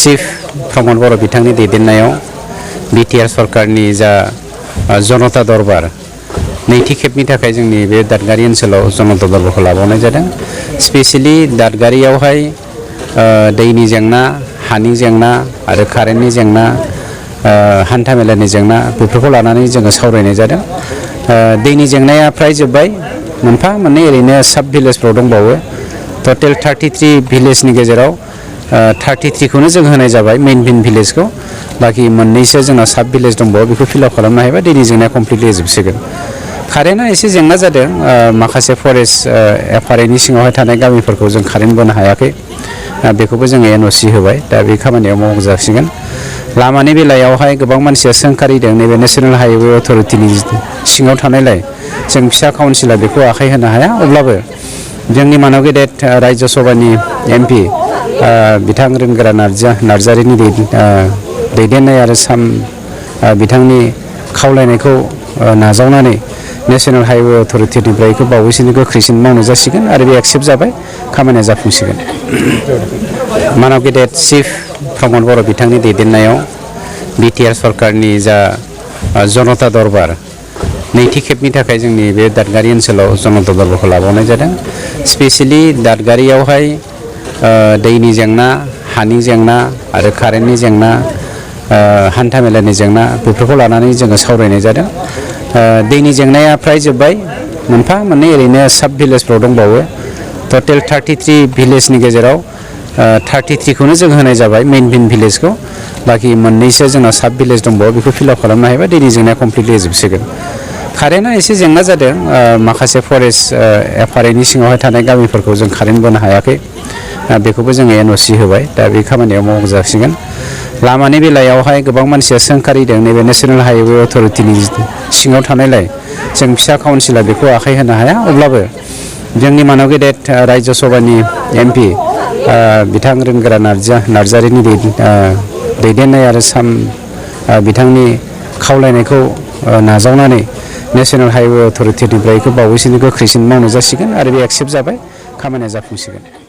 Chief प्रमद बर' बिथांनि दैदेननायाव BTR सरकारनि जा जनता दरबार नैथि खेबनि थाखाय जोंनि बे दादगारि ओनसोलाव जनता दरबारखौ लाबावनाय जादों। स्पेशली दादगारियावहाय दैनि जेंना, हानि जेंना आरो कारेन्टनि जेंना, हान्था मेलानि जेंना बेफोरखौ लानानै जोङो सावरायनाय जादों। दैनि जेंनाया फ्राय जोब्बाय, मोनफा मोननै ओरैनो साब भिलेजफ्राव दंबावो। टटेल 33 भिलेजनि गेजेराव 33खौनो जों होनाय जाबाय मेइन भिलेजखौ। बाखि मोननैसो जोंना साब भिलेज दंबावो, बेखौ फिलआप खालामनो हायोबा दैनि जेंनाया कमप्लिटलि जोबसिगोन। कारेन्टआ एसे जेंना जादों, माखासे फरेस्ट एफआरएनि सिङावहाय थानाय गामिफोरखौ जों कारेन्ट बोनो हायाखै, बेखौबो जोङो एनअसि होबाय, दा बे खामानियाव मावजासिगोन। लामानि बेलायावहाय गोबां मानसिया सोंखारिदों, नैबे नेशनेल हाइवे अथरिटिनि सिङाव थानायलाय जों फिसा काउन्सिला बेखौ आखाइ होनो हाया। अब्लाबो जोंनि मानब गेदेर रायजो सभानि एमपि बिथां रोंगोरा नार्जारिनि दैदेननाय आरो बिथांनि खावलायनायखौ नाजावनानै नेशनेल हाइवे अथरिटिनिफ्राय बेखौ बावैसोनि गोख्रैसिन मावनाय जासिगोन आरो बे एक्सेप्ट जाबाय, खामानिया जाफुंसिगोन। मानब गेदेर चिफ प्रमद बर' बिथांनि दैदेननायाव बिटिआर सरकारनि जा जनता दरबार नैथि खेबनि थाखाय जोंनि बे दादगारि ओनसोलाव जनता दरबारखौ लाबावनाय जादों। स्पेशली दादगारियावहाय दैनि जेंना, हानि जेंना आरो कारेन्टनि जेंना, हान्था मेलानि जेंना बेफोरखौ लानानै जोङो सावरायनाय जादों। दैनि जेंनाया फ्राय जोब्बाय, मोनफा मोननै ओरैनो साब भिलेजफ्राव दंबावो। टटेल 33 भिलेजनि गेजेराव 33खौनो जों होनाय जाबाय मेइन भिलेजखौ। बाखि मोननैसो जोंना साब भिलेज दंबावो, बेखौ फिलआप खालामनो हायोबा दैनि जेंनाया कमप्लिटलि जोबसिगोन। कारेन्टआ एसे जेंना जादों, माखासे फरेस्ट एफआरएनि सिङावहाय थानाय गामिफोरखौ जों कारेन्ट बोनो हायाखै, बेखौबो जोङो एनअसि होबाय, दा बे खामानियाव मावजासिगोन। लामानि बेलायावहाय गोबां मानसिया सोंखारिदों, नैबे नेशनेल हाइवे अथरिटिनि सिङाव थानायलाय जों फिसा काउन्सिला बेखौ आखाइ होनो हाया। अब्लाबो जोंनि मानब गेदेर रायजो सभानि एमपि बिथां रोंगोरा नार्जारिनि दैदेननाय आरो बिथांनि खावलायनायखौ नाजावनानै नेशनेल हाइवे अथरिटिनिफ्राय बेखौ बावैसोनि गोख्रैसिन मावनाय जासिगोन आरो बे एक्सेप्ट जाबाय, खामानिया जाफुंसिगोन।